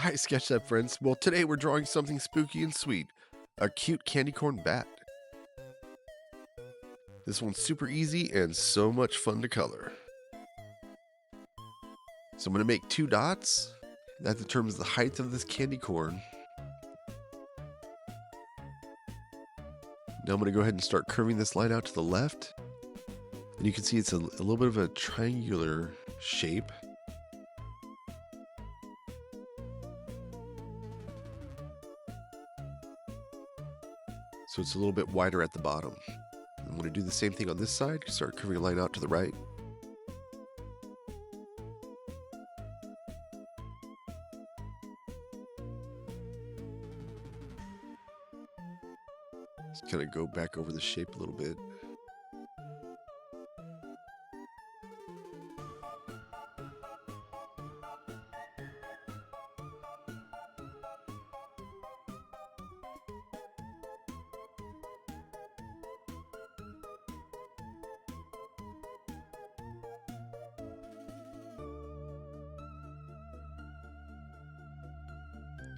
Hi, Sketch Up friends. Well, today we're drawing something spooky and sweet. A cute candy corn bat. This one's super easy and so much fun to color. So I'm going to make 2 dots. That determines the height of this candy corn. Now I'm going to go ahead and start curving this line out to the left. And you can see it's a little bit of a triangular shape. So it's a little bit wider at the bottom. I'm going to do the same thing on this side. Start curving a line out to the right. Just kind of go back over the shape a little bit.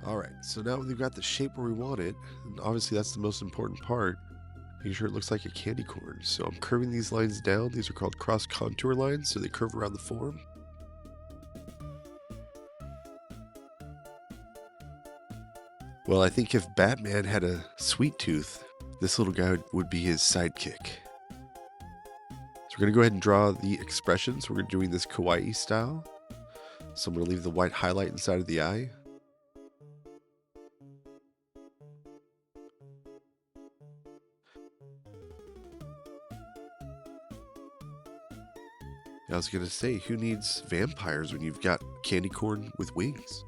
Alright, so now we've got the shape where we want it, and obviously that's the most important part, making sure it looks like a candy corn. So I'm curving these lines down. These are called cross contour lines, so they curve around the form. Well, I think if Batman had a sweet tooth, this little guy would be his sidekick. So we're going to go ahead and draw the expressions. We're doing this Kawaii style. So I'm going to leave the white highlight inside of the eye. I was going to say, who needs vampires when you've got candy corn with wings?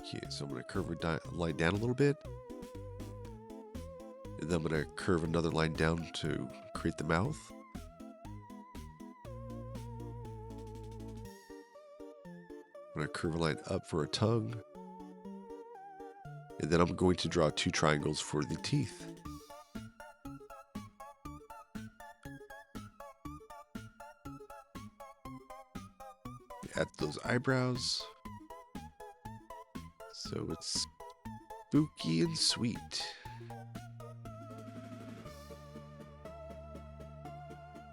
Okay, so I'm going to curve a line down a little bit. And then I'm going to curve another line down to create the mouth. I'm going to curve a line up for a tongue. And then I'm going to draw 2 triangles for the teeth. Add those eyebrows. So it's spooky and sweet.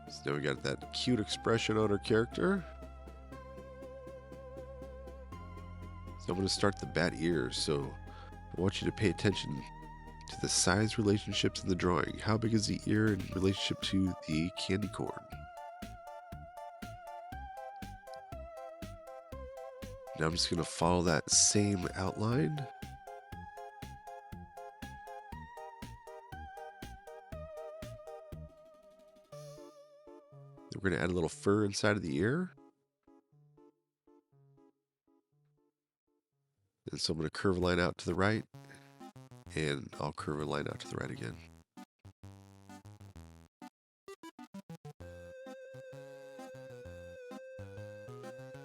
So now we got that cute expression on our character. So I'm going to start the bat ears. So I want you to pay attention to the size relationships in the drawing. How big is the ear in relationship to the candy corn? Now I'm just going to follow that same outline. We're going to add a little fur inside of the ear. And so I'm going to curve a line out to the right, and I'll curve a line out to the right again.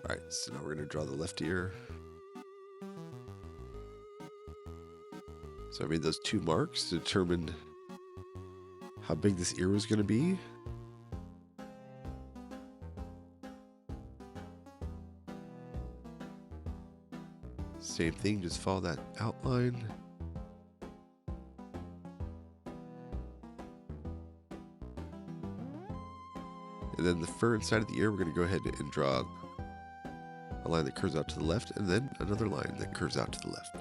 Alright, so now we're going to draw the left ear. So I made those 2 marks to determine how big this ear was going to be. Same thing, just follow that outline. And then the fur inside of the ear, we're going to go ahead and draw a line that curves out to the left, and then another line that curves out to the left.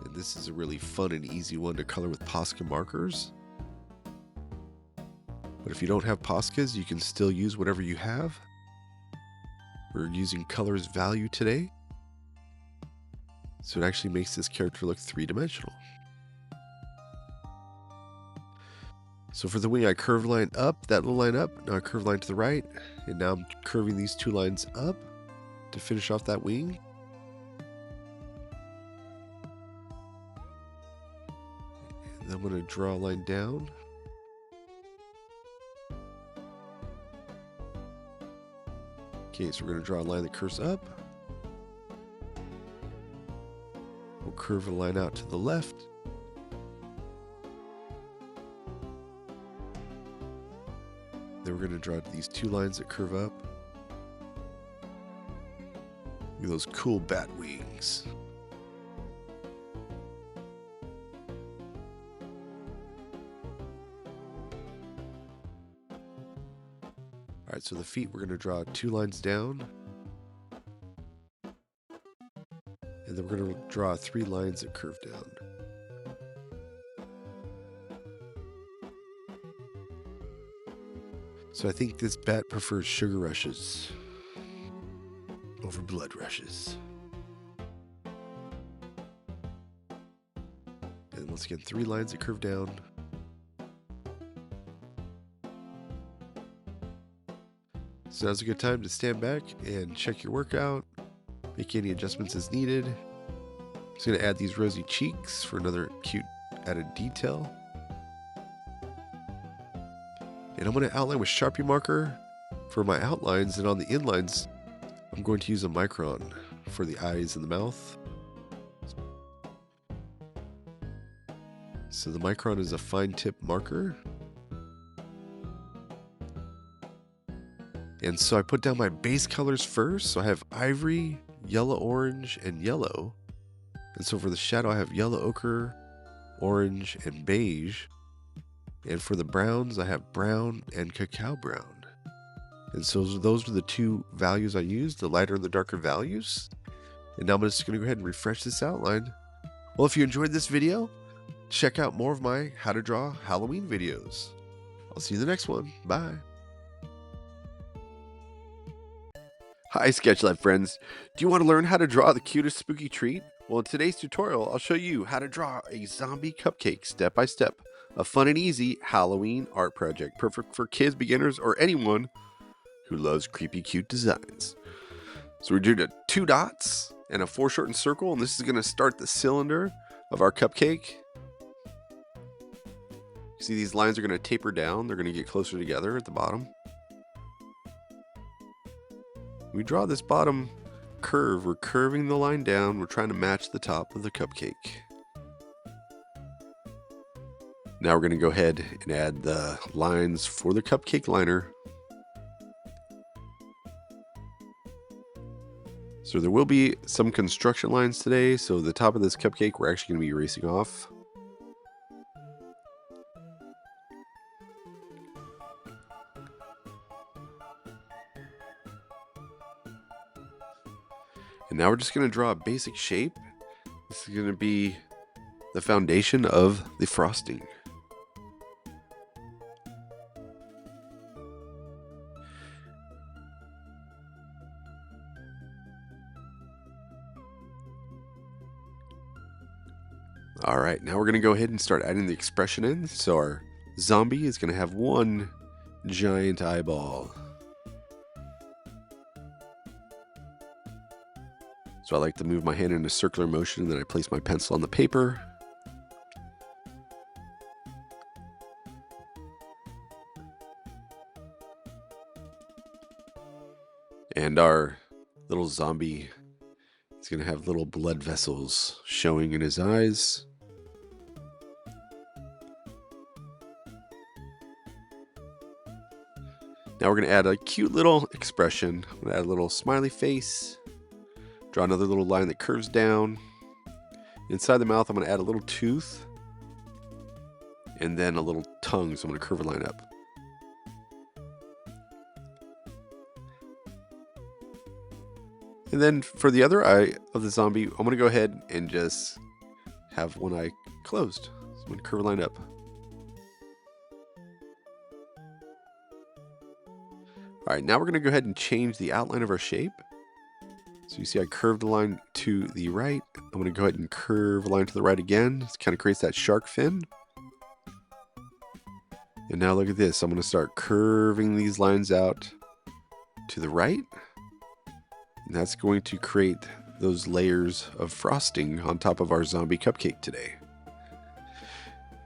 And this is a really fun and easy one to color with Posca markers. But if you don't have Poscas, you can still use whatever you have. We're using colors value today. So it actually makes this character look 3-dimensional. So for the wing, I curved line up, that little line up. Now I curve line to the right. And now I'm curving these 2 lines up to finish off that wing. And I'm going to draw a line down. Okay, so we're going to draw a line that curves up. We'll curve a line out to the left. Then we're going to draw these two lines that curve up. Look at those cool bat wings. Alright, so the feet, we're going to draw two lines down. And then we're going to draw three lines that curve down. So I think this bat prefers sugar rushes over blood rushes. And once again, three lines that curve down. So now's a good time to stand back and check your workout, make any adjustments as needed. I'm just going to add these rosy cheeks for another cute added detail. And I'm going to outline with Sharpie marker for my outlines, and on the inlines, I'm going to use a micron for the eyes and the mouth. So the micron is a fine tip marker. And so I put down my base colors first. So I have ivory, yellow, orange, and yellow. And so for the shadow, I have yellow ochre, orange, and beige. And for the browns, I have brown and cacao brown. And so those are the two values I used, the lighter and the darker values. And now I'm just going to go ahead and refresh this outline. Well, if you enjoyed this video, check out more of my how to draw Halloween videos. I'll see you in the next one. Bye. Hi Sketchlab friends. Do you want to learn how to draw the cutest spooky treat? Well, in today's tutorial, I'll show you how to draw a zombie cupcake step by step. A fun and easy Halloween art project, perfect for kids, beginners, or anyone who loves creepy, cute designs. So we're doing 2 dots and a foreshortened circle, and this is going to start the cylinder of our cupcake. See, these lines are going to taper down. They're going to get closer together at the bottom. We draw this bottom curve. We're curving the line down. We're trying to match the top of the cupcake. Now we're going to go ahead and add the lines for the cupcake liner. So there will be some construction lines today. So the top of this cupcake, we're actually going to be erasing off. And now we're just going to draw a basic shape. This is going to be the foundation of the frosting. All right, now we're going to go ahead and start adding the expression in. So our zombie is going to have one giant eyeball. So I like to move my hand in a circular motion, and then I place my pencil on the paper. And our little zombie is going to have little blood vessels showing in his eyes. Now we're going to add a cute little expression. I'm going to add a little smiley face. Draw another little line that curves down. Inside the mouth, I'm going to add a little tooth. And then a little tongue, so I'm going to curve a line up. And then for the other eye of the zombie, I'm going to go ahead and just have one eye closed. So I'm going to curve a line up. All right, now we're going to go ahead and change the outline of our shape. So you see I curved the line to the right. I'm going to go ahead and curve a line to the right again. It kind of creates that shark fin. And now look at this. I'm going to start curving these lines out to the right. And that's going to create those layers of frosting on top of our zombie cupcake today.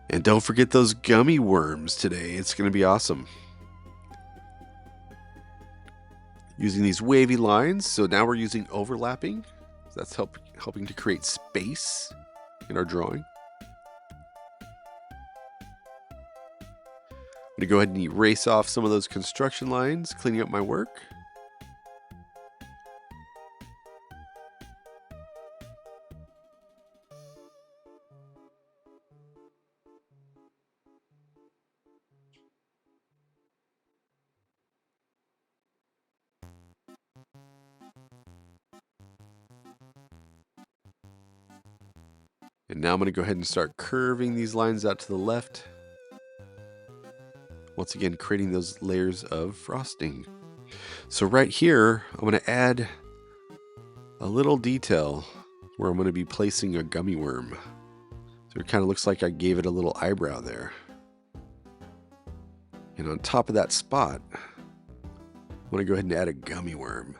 And don't forget those gummy worms today. It's going to be awesome. Using these wavy lines. So now we're using overlapping. That's helping to create space in our drawing. I'm going to go ahead and erase off some of those construction lines, cleaning up my work. And now I'm going to go ahead and start curving these lines out to the left. Once again, creating those layers of frosting. So right here, I'm going to add a little detail where I'm going to be placing a gummy worm. So it kind of looks like I gave it a little eyebrow there. And on top of that spot, I'm going to go ahead and add a gummy worm.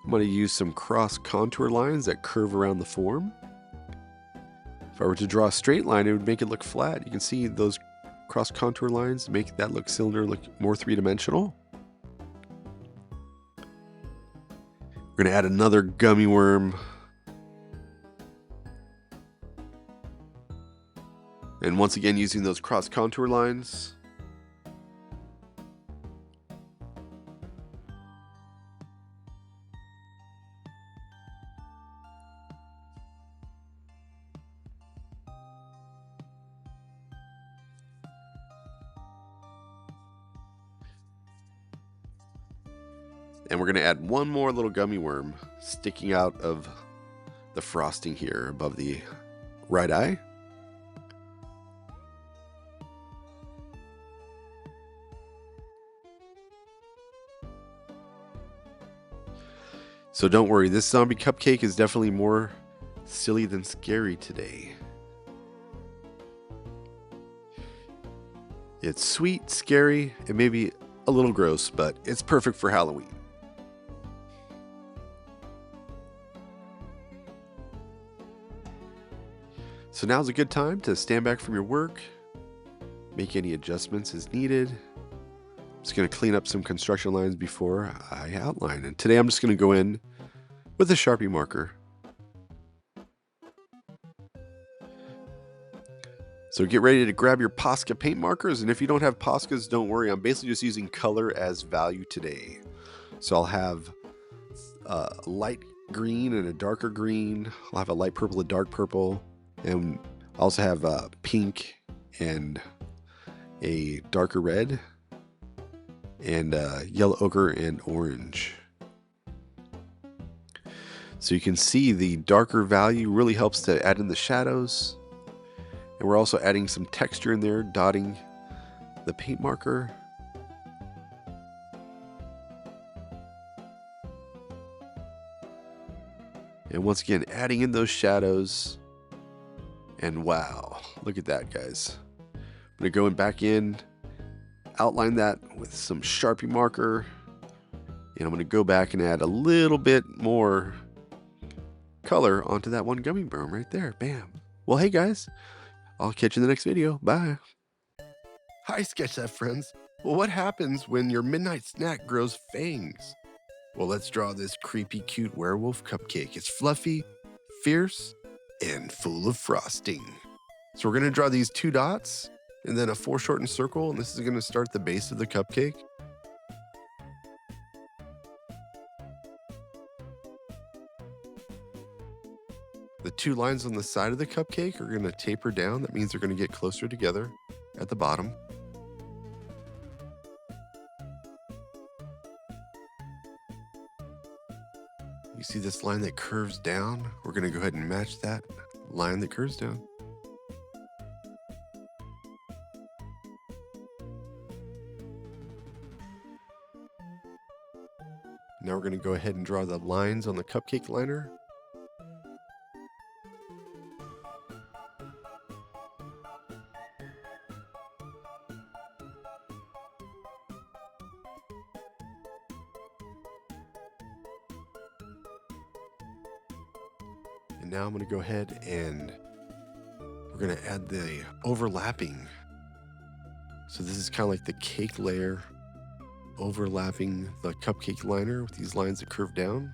I'm going to use some cross contour lines that curve around the form. If I were to draw a straight line, it would make it look flat. You can see those cross contour lines make that cylinder look more three-dimensional. We're going to add another gummy worm. And once again, using those cross contour lines. And we're going to add one more little gummy worm sticking out of the frosting here above the right eye. So don't worry, this zombie cupcake is definitely more silly than scary today. It's sweet, scary, and maybe a little gross, but it's perfect for Halloween. So now's a good time to stand back from your work, make any adjustments as needed. I'm just going to clean up some construction lines before I outline. And today I'm just going to go in with a Sharpie marker. So get ready to grab your Posca paint markers. And if you don't have Poscas, don't worry. I'm basically just using color as value today. So I'll have a light green and a darker green. I'll have a light purple, a dark purple. And I also have pink and a darker red and yellow ochre and orange. So you can see the darker value really helps to add in the shadows. And we're also adding some texture in there, dotting the paint marker. And once again, adding in those shadows. And wow, look at that, guys. I'm going to go back in, outline that with some Sharpie marker. And I'm going to go back and add a little bit more color onto that one gummy worm right there. Bam. Well, hey, guys. I'll catch you in the next video. Bye. Hi, Sketch friends. Well, what happens when your midnight snack grows fangs? Well, let's draw this creepy, cute werewolf cupcake. It's fluffy, fierce, and full of frosting. So we're going to draw these 2 dots and then a foreshortened circle, and this is going to start the base of the cupcake. The 2 lines on the side of the cupcake are going to taper down. That means they're going to get closer together at the bottom. You see this line that curves down? We're going to go ahead and match that line that curves down. Now we're going to go ahead and draw the lines on the cupcake liner. now I'm going to go ahead and we're going to add the overlapping. So this is kind of like the cake layer overlapping the cupcake liner with these lines that curve down.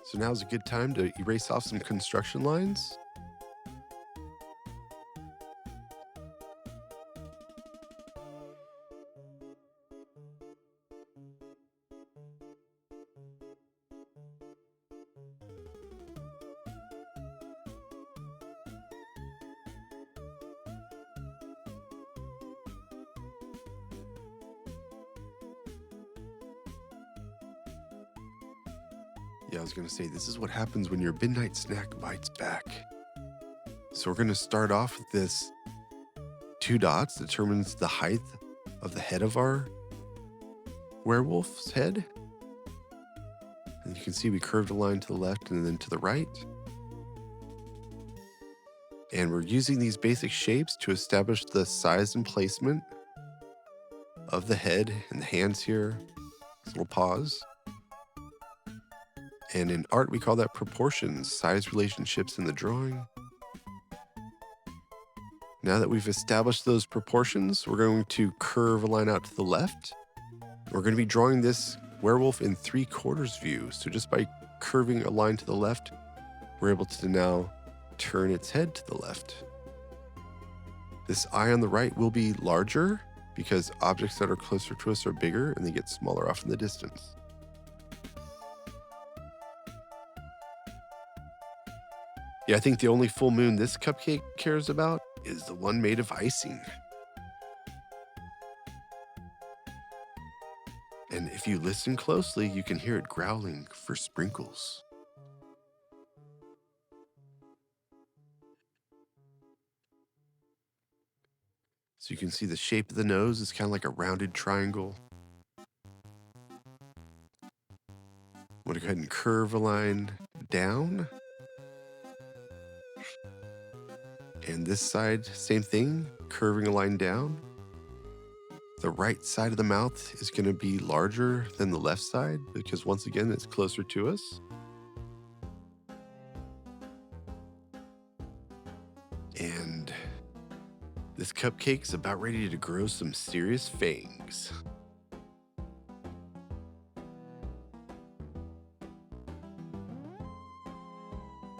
So now's a good time to erase off some construction lines. Yeah, I was going to say, this is what happens when your midnight snack bites back. So we're going to start off with this 2 dots, determines the height of the head of our werewolf's head. And you can see we curved a line to the left and then to the right. And we're using these basic shapes to establish the size and placement of the head and the hands here, this little paws. And in art, we call that proportions, size relationships in the drawing. Now that we've established those proportions, we're going to curve a line out to the left. We're going to be drawing this werewolf in 3/4 view. So just by curving a line to the left, we're able to now turn its head to the left. This eye on the right will be larger because objects that are closer to us are bigger and they get smaller off in the distance. Yeah, I think the only full moon this cupcake cares about is the one made of icing. And if you listen closely, you can hear it growling for sprinkles. So you can see the shape of the nose is kind of like a rounded triangle. I'm going to go ahead and curve a line down. And this side, same thing, curving a line down. The right side of the mouth is going to be larger than the left side because once again, it's closer to us. And this cupcake's about ready to grow some serious fangs.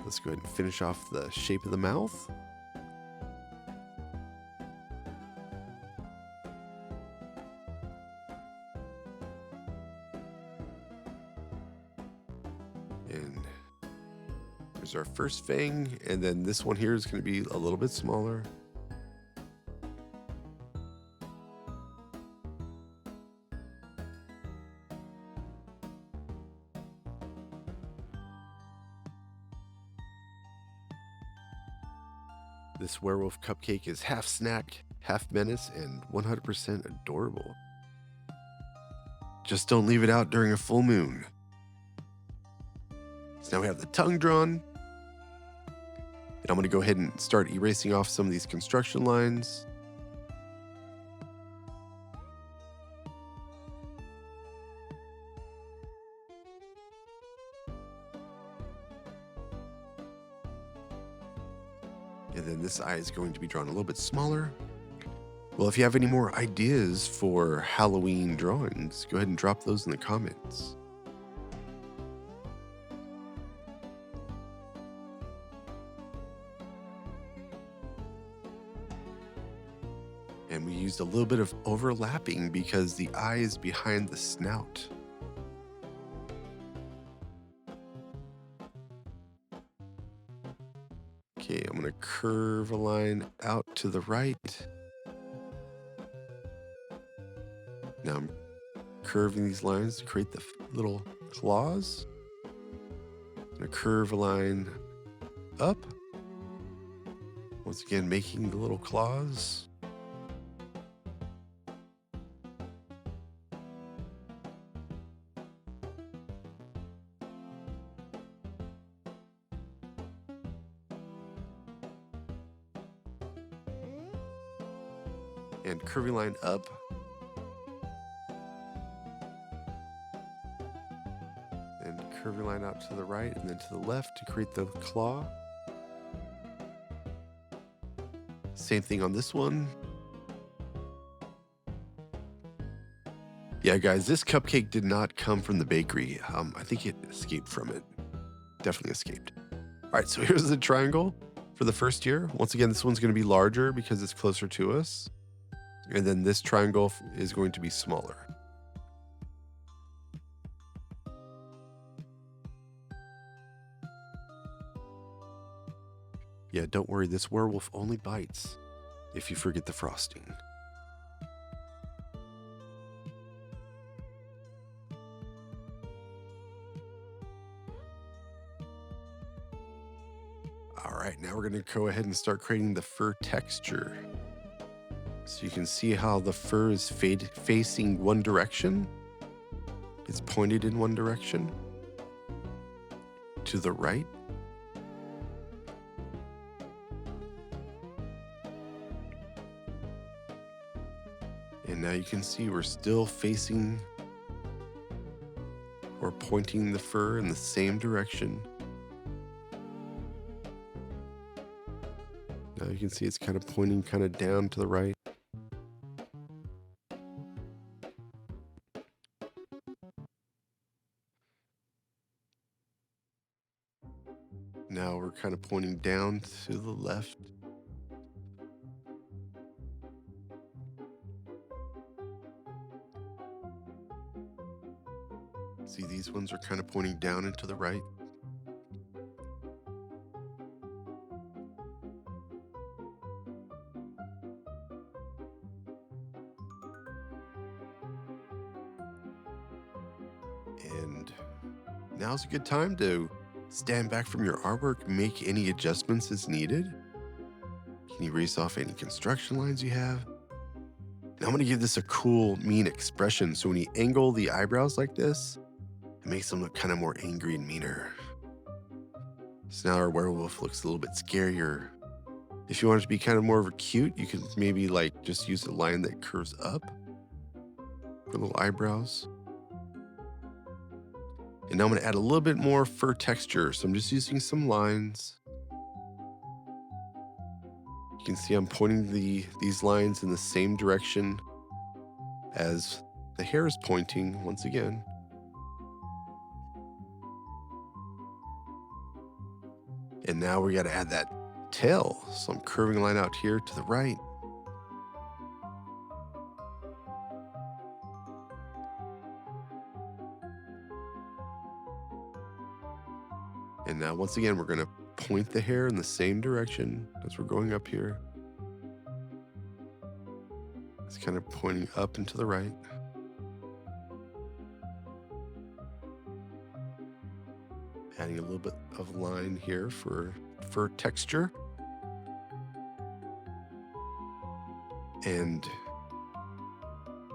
Let's go ahead and finish off the shape of the mouth. And there's our first fang, and then this one here is going to be a little bit smaller. This werewolf cupcake is half snack, half menace, and 100% adorable. Just don't leave it out during a full moon. So now we have the tongue drawn. And I'm going to go ahead and start erasing off some of these construction lines. And then this eye is going to be drawn a little bit smaller. Well, if you have any more ideas for Halloween drawings, go ahead and drop those in the comments. And we used a little bit of overlapping because the eye is behind the snout. Okay, I'm going to curve a line out to the right. Now I'm curving these lines to create the little claws. I'm going to curve a line up. Once again, making the little claws. and curving line up. And curving line out to the right and then to the left to create the claw. Same thing on this one. Yeah, guys, this cupcake did not come from the bakery. I think it escaped from it. Definitely escaped. All right, so here's the triangle for the first year. Once again, this one's going to be larger because it's closer to us. And then this triangle is going to be smaller. Yeah, don't worry, this werewolf only bites if you forget the frosting. All right, now we're going to go ahead and start creating the fur texture. So you can see how the fur is facing one direction. It's pointed in one direction to the right. And now you can see we're still facing or pointing the fur in the same direction. Now you can see it's kind of pointing kind of down to the right. Now we're kind of pointing down to the left. See, these ones are kind of pointing down and to the right. And now's a good time to stand back from your artwork, make any adjustments as needed. Can you erase off any construction lines you have? Now I'm going to give this a cool, mean expression. So when you angle the eyebrows like this, it makes them look kind of more angry and meaner. So now our werewolf looks a little bit scarier. If you want it to be kind of more of a cute, you can maybe like just use a line that curves up for little eyebrows. And now I'm going to add a little bit more fur texture. So I'm just using some lines. You can see I'm pointing these lines in the same direction as the hair is pointing once again. And now we got to add that tail. So I'm curving a line out here to the right. And now once again, we're going to point the hair in the same direction as we're going up here. It's kind of pointing up and to the right. Adding a little bit of line here for fur texture. And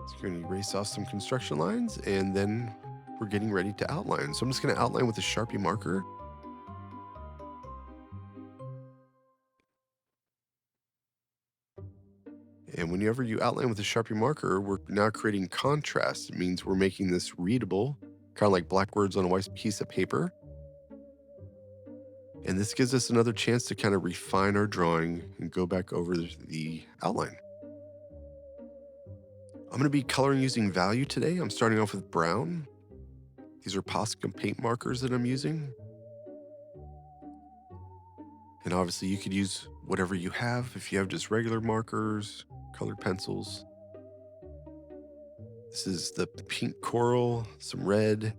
it's going to erase off some construction lines, and then we're getting ready to outline. So I'm just going to outline with a Sharpie marker. And whenever you outline with a Sharpie marker, we're now creating contrast. It means we're making this readable, kind of like black words on a white piece of paper. And this gives us another chance to kind of refine our drawing and go back over the outline. I'm going to be coloring using value today. I'm starting off with brown. These are Posca paint markers that I'm using. And obviously you could use whatever you have. If you have just regular markers, colored pencils. This is the pink coral, some red.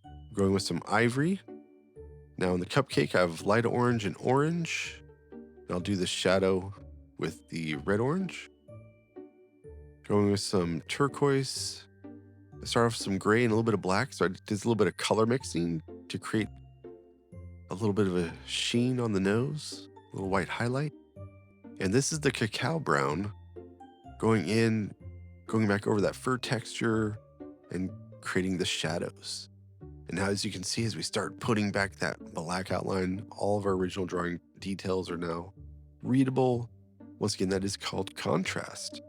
I'm going with some ivory. Now in the cupcake, I have light orange and orange. And I'll do the shadow with the red orange. Going with some turquoise. I start off with some gray and a little bit of black. So I did a little bit of color mixing to create a little bit of a sheen on the nose, a little white highlight. And this is the cacao brown, going back over that fur texture and creating the shadows. And now as you can see, as we start putting back that black outline, all of our original drawing details are now readable Once again, that is called contrast.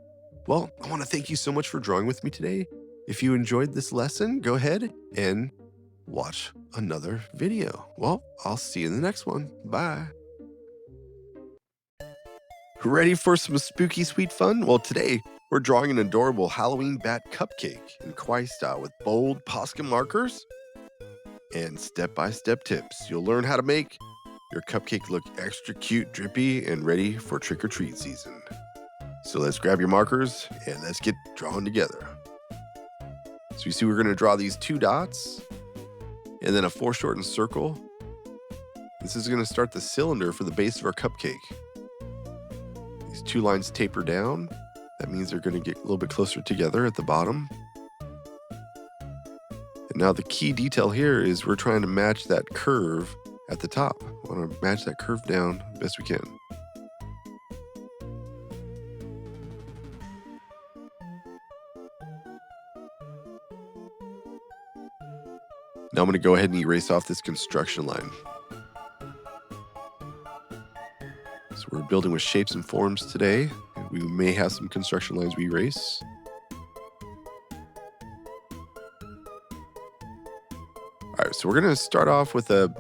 Well, I want to thank you so much for drawing with me today. If you enjoyed this lesson, go ahead and watch another video. Well, I'll see you in the next one. Bye. Ready for some spooky sweet fun? Well, today we're drawing an adorable Halloween bat cupcake in Kawaii style with bold Posca markers and step-by-step tips. You'll learn how to make your cupcake look extra cute, drippy, and ready for trick-or-treat season. So let's grab your markers and let's get drawn together. So you see we're going to draw these 2 dots and then a foreshortened circle. This is going to start the cylinder for the base of our cupcake. These 2 lines taper down. That means they're going to get a little bit closer together at the bottom. And now the key detail here is we're trying to match that curve at the top. We want to match that curve down as best we can. Now I'm going to go ahead and erase off this construction line. So we're building with shapes and forms today. We may have some construction lines we erase. Alright, so we're going to start off with a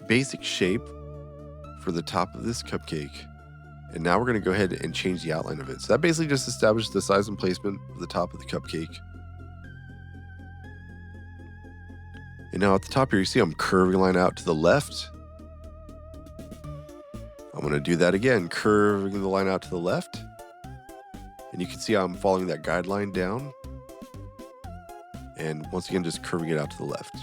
basic shape for the top of this cupcake. And now we're going to go ahead and change the outline of it. So that basically just established the size and placement of the top of the cupcake. And now at the top here, you see I'm curving a line out to the left. I'm going to do that again, curving the line out to the left. And you can see how I'm following that guideline down. And once again, just curving it out to the left.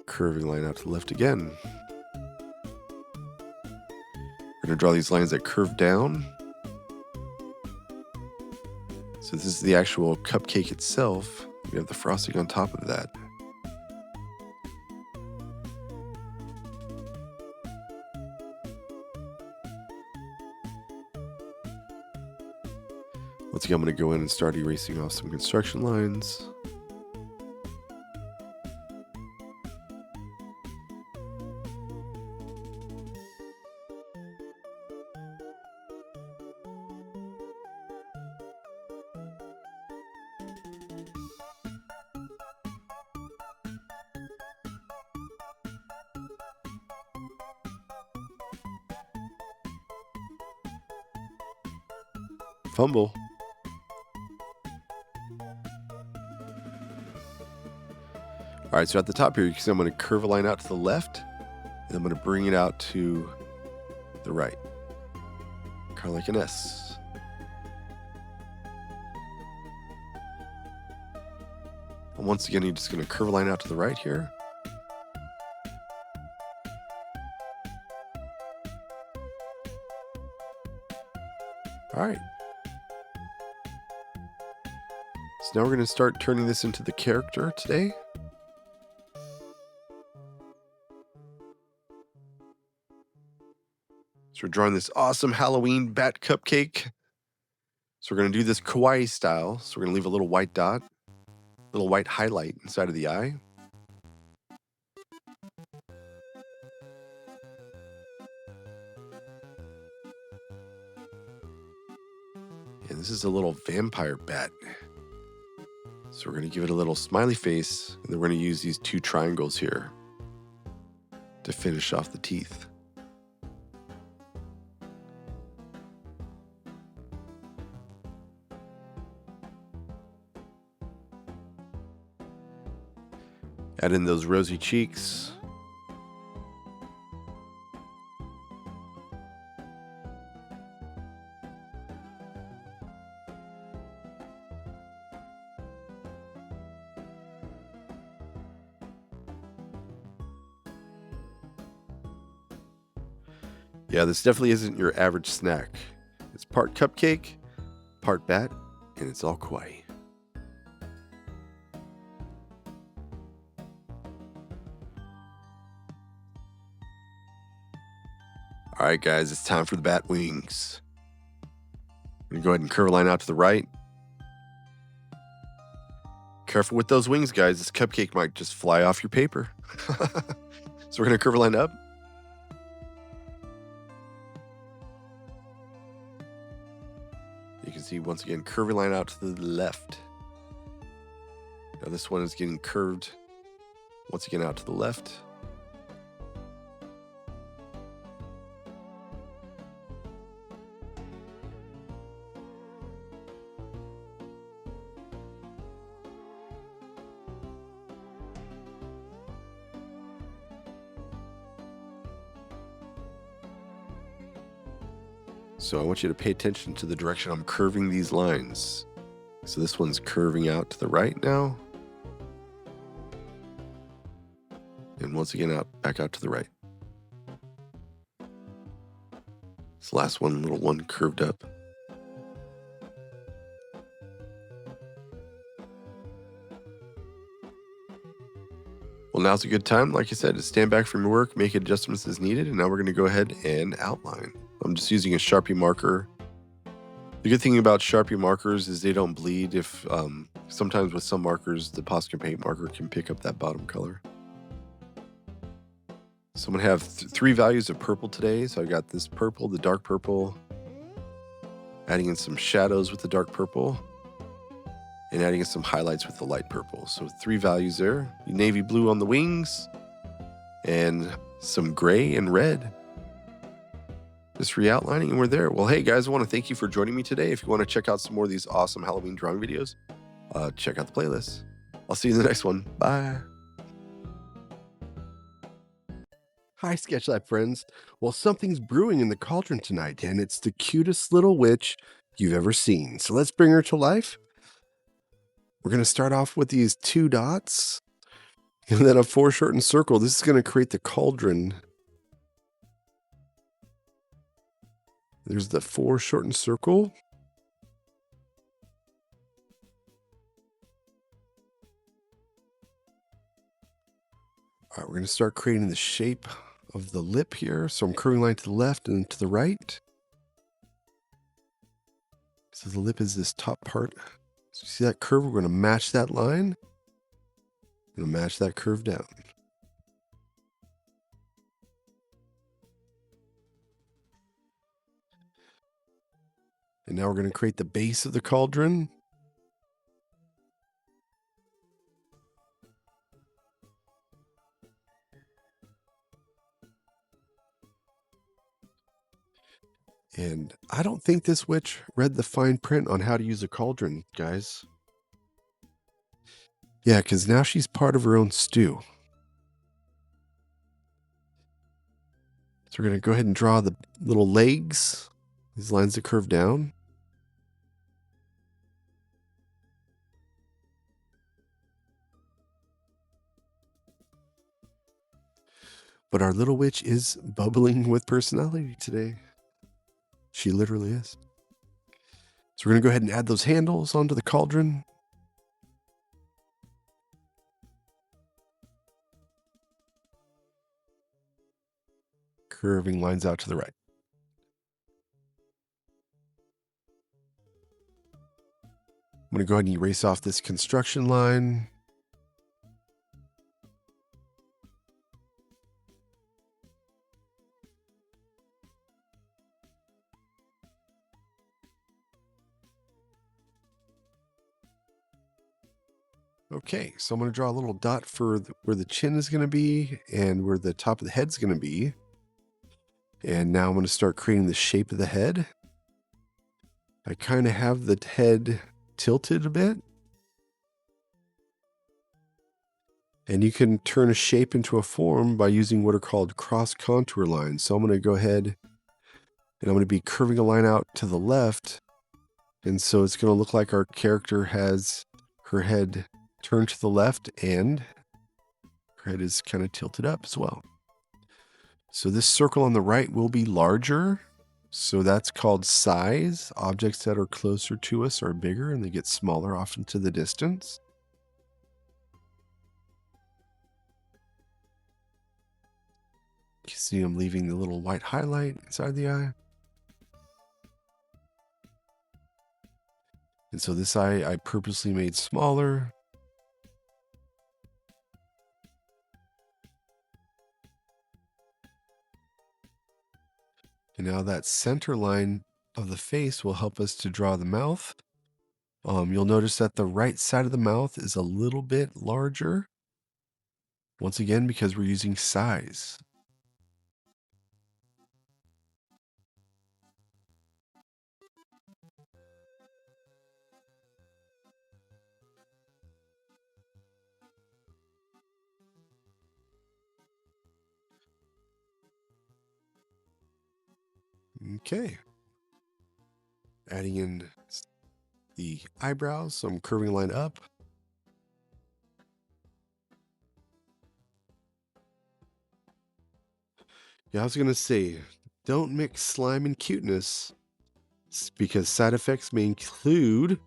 Curving line out to the left again. We're going to draw these lines that curve down. So this is the actual cupcake itself. We have the frosting on top of that. Once again, I'm going to go in and start erasing off some construction lines. Fumble. All right, so at the top here, you can see I'm going to curve a line out to the left, and I'm going to bring it out to the right, kind of like an S. And once again, you're just going to curve a line out to the right here. All right. So now we're going to start turning this into the character today. So we're drawing this awesome Halloween bat cupcake. So we're going to do this Kawaii style. So we're going to leave a little white dot, a little white highlight inside of the eye. And this is a little vampire bat. So we're going to give it a little smiley face, and then we're going to use these 2 triangles here to finish off the teeth. Add in those rosy cheeks. Yeah, this definitely isn't your average snack. It's part cupcake, part bat, and it's all kawaii. All right, guys, it's time for the bat wings. I'm gonna go ahead and curve a line out to the right. Careful with those wings, guys. This cupcake might just fly off your paper. So we're going to curve a line up. You can see, once again, curvy line out to the left. Now this one is getting curved, once again, out to the left. So I want you to pay attention to the direction I'm curving these lines. So this one's curving out to the right now. And once again, back out to the right. This last one, little one, curved up. Well, now's a good time, like I said, to stand back from your work, make adjustments as needed, and now we're going to go ahead and outline. I'm just using a Sharpie marker. The good thing about Sharpie markers is they don't bleed. If sometimes with some markers, the Posca paint marker can pick up that bottom color. So I'm going to have 3 values of purple today. So I got this purple, the dark purple, adding in some shadows with the dark purple, and adding in some highlights with the light purple. So 3 values there. Navy blue on the wings, and some gray and red. Just re-outlining, and we're there. Well, hey guys, I want to thank you for joining me today. If you want to check out some more of these awesome Halloween drawing videos, check out the playlist. I'll see you in the next one. Bye. Hi, Sketchlab friends. Well, something's brewing in the cauldron tonight, and it's the cutest little witch you've ever seen. So let's bring her to life. We're going to start off with these 2 dots, and then a foreshortened circle. This is going to create the cauldron. There's the foreshortened circle. All right, we're going to start creating the shape of the lip here. So I'm curving line to the left and to the right. So the lip is this top part. So you see that curve? We're going to match that line. We're going to match that curve down. And now we're going to create the base of the cauldron. And I don't think this witch read the fine print on how to use a cauldron, guys. Yeah, because now she's part of her own stew. So we're going to go ahead and draw the little legs, these lines that curve down. But our little witch is bubbling with personality today. She literally is. So we're going to go ahead and add those handles onto the cauldron. Curving lines out to the right. I'm going to go ahead and erase off this construction line. Okay, so I'm going to draw a little dot for where the chin is going to be and where the top of the head is going to be. And now I'm going to start creating the shape of the head. I kind of have the head tilted a bit. And you can turn a shape into a form by using what are called cross contour lines. So I'm going to go ahead and I'm going to be curving a line out to the left. And so it's going to look like our character has her head turned to the left and her head is kind of tilted up as well. So this circle on the right will be larger. So that's called size. Objects that are closer to us are bigger and they get smaller off into the distance. You can see I'm leaving the little white highlight inside the eye. And so this eye I purposely made smaller. And now that center line of the face will help us to draw the mouth. You'll notice that the right side of the mouth is a little bit larger. Once again, because we're using size. Okay. Adding in the eyebrows, so I'm curving line up. Yeah, I was going to say, don't mix slime and cuteness because side effects may include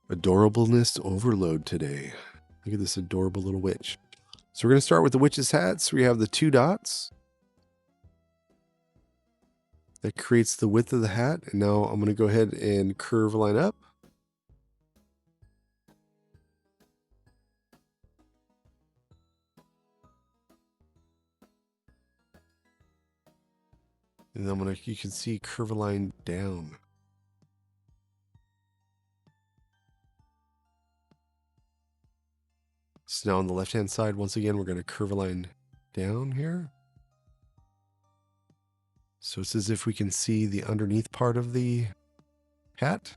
adorableness overload today. Look at this adorable little witch. So we're going to start with the witch's hat. So we have the 2 dots. That creates the width of the hat. And now I'm going to go ahead and curve line up. And then you can see curve a line down. So now on the left-hand side, once again, we're going to curve a line down here. So it's as if we can see the underneath part of the hat.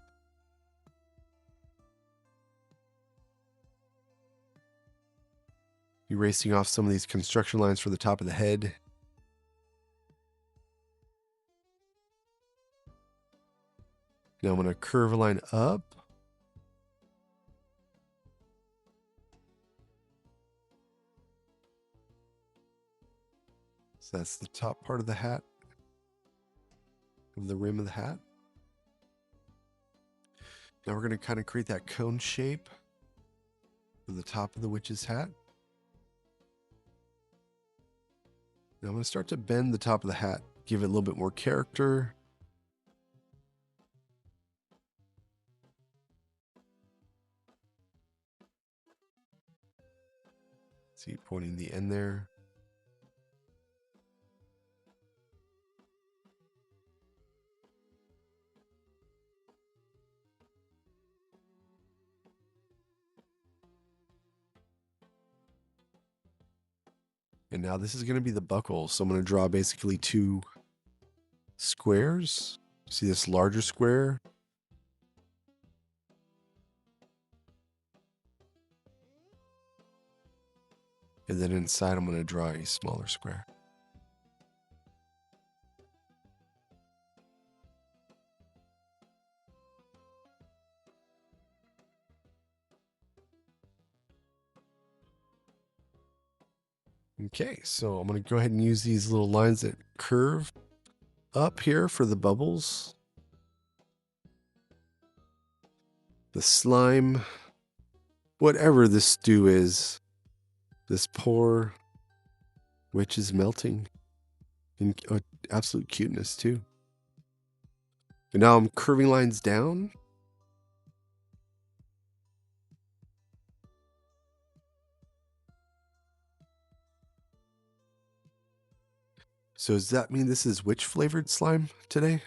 Erasing off some of these construction lines for the top of the head. Now I'm going to curve a line up. So that's the top part of the hat, of the rim of the hat. Now we're going to kind of create that cone shape for the top of the witch's hat. Now I'm going to start to bend the top of the hat, give it a little bit more character. See, pointing the end there. And now this is going to be the buckle. So I'm going to draw basically 2 squares. See this larger square? And then inside I'm going to draw a smaller square. Okay, so I'm going to go ahead and use these little lines that curve up here for the bubbles. The slime, whatever this stew is, this poor witch is melting in absolute cuteness too. And now I'm curving lines down. So does that mean this is witch flavored slime today?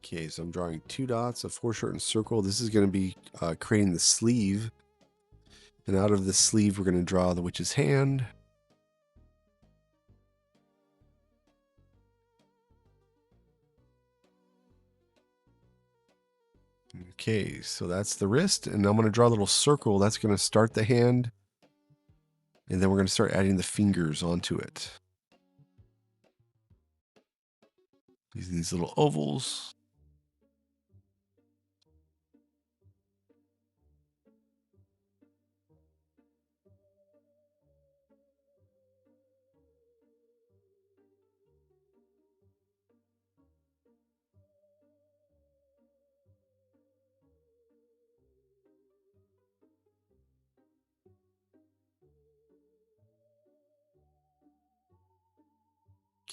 Okay, so I'm drawing 2 dots, a foreshortened circle. This is going to be creating the sleeve. And out of the sleeve, we're going to draw the witch's hand. Okay, so that's the wrist. And I'm going to draw a little circle. That's going to start the hand. And then we're going to start adding the fingers onto it. Using these little ovals.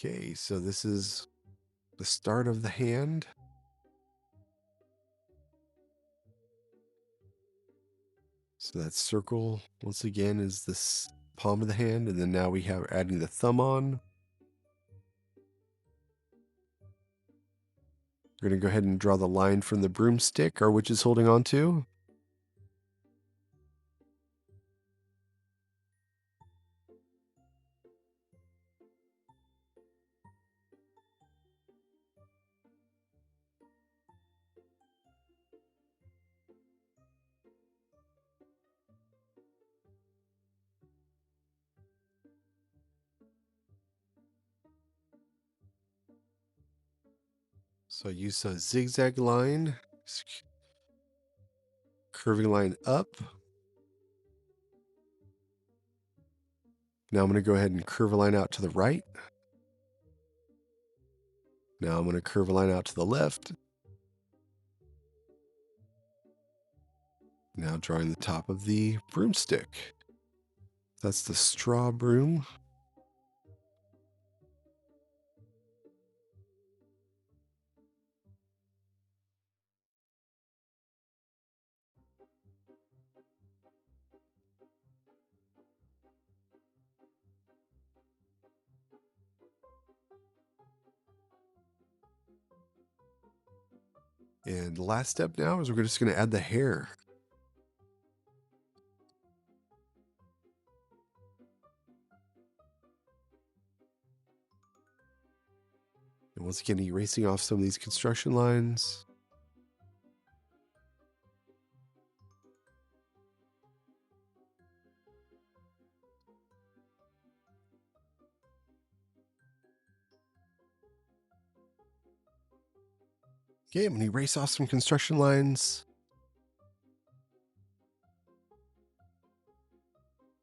Okay, so this is the start of the hand. So that circle, once again, is this palm of the hand, and then now we have adding the thumb on. We're going to go ahead and draw the line from the broomstick our witch is holding on to. So I use a zigzag line, curving line up. Now I'm going to go ahead and curve a line out to the right. Now I'm going to curve a line out to the left. Now drawing the top of the broomstick. That's the straw broom. And the last step now is we're just going to add the hair. And once again, erasing off some of these construction lines. Okay, I'm going to erase off some construction lines.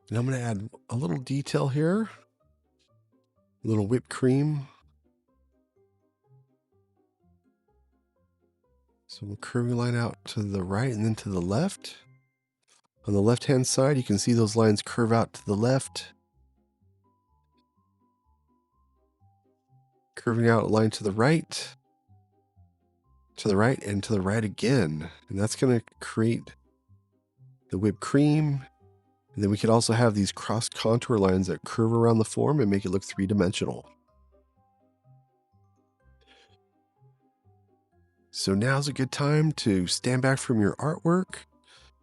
And I'm going to add a little detail here. A little whipped cream. So we'll curve a line out to the right and then to the left. On the left-hand side, you can see those lines curve out to the left. Curving out a line to the right, and to the right again. And that's going to create the whipped cream. And then we could also have these cross contour lines that curve around the form and make it look three-dimensional. So now's a good time to stand back from your artwork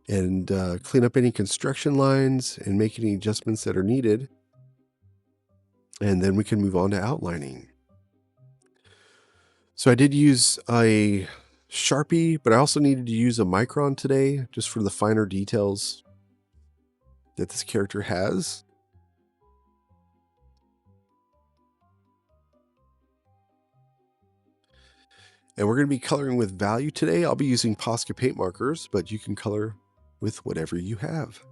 and clean up any construction lines and make any adjustments that are needed. And then we can move on to outlining. So I did use a Sharpie, but I also needed to use a micron today just for the finer details that this character has. And we're going to be coloring with value today. I'll be using Posca paint markers, but you can color with whatever you have.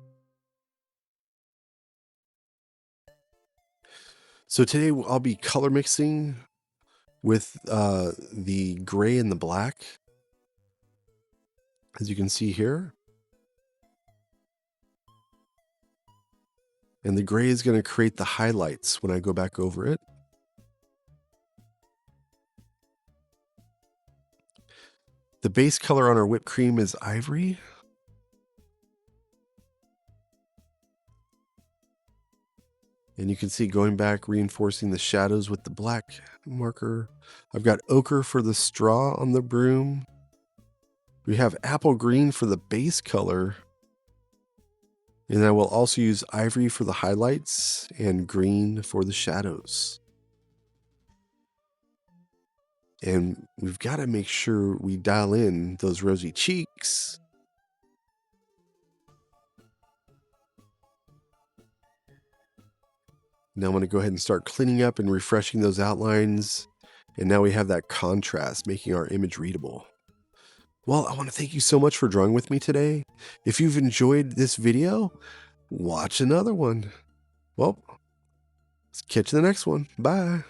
So today I'll be color mixing with the gray and the black, as you can see here. And the gray is going to create the highlights when I go back over it. The base color on our whipped cream is ivory. And you can see going back, reinforcing the shadows with the black marker. I've got ochre for the straw on the broom. We have apple green for the base color. And I will also use ivory for the highlights and green for the shadows. And we've got to make sure we dial in those rosy cheeks. Now I'm going to go ahead and start cleaning up and refreshing those outlines. And now we have that contrast, making our image readable. Well, I want to thank you so much for drawing with me today. If you've enjoyed this video, watch another one. Well, let's catch you in the next one. Bye.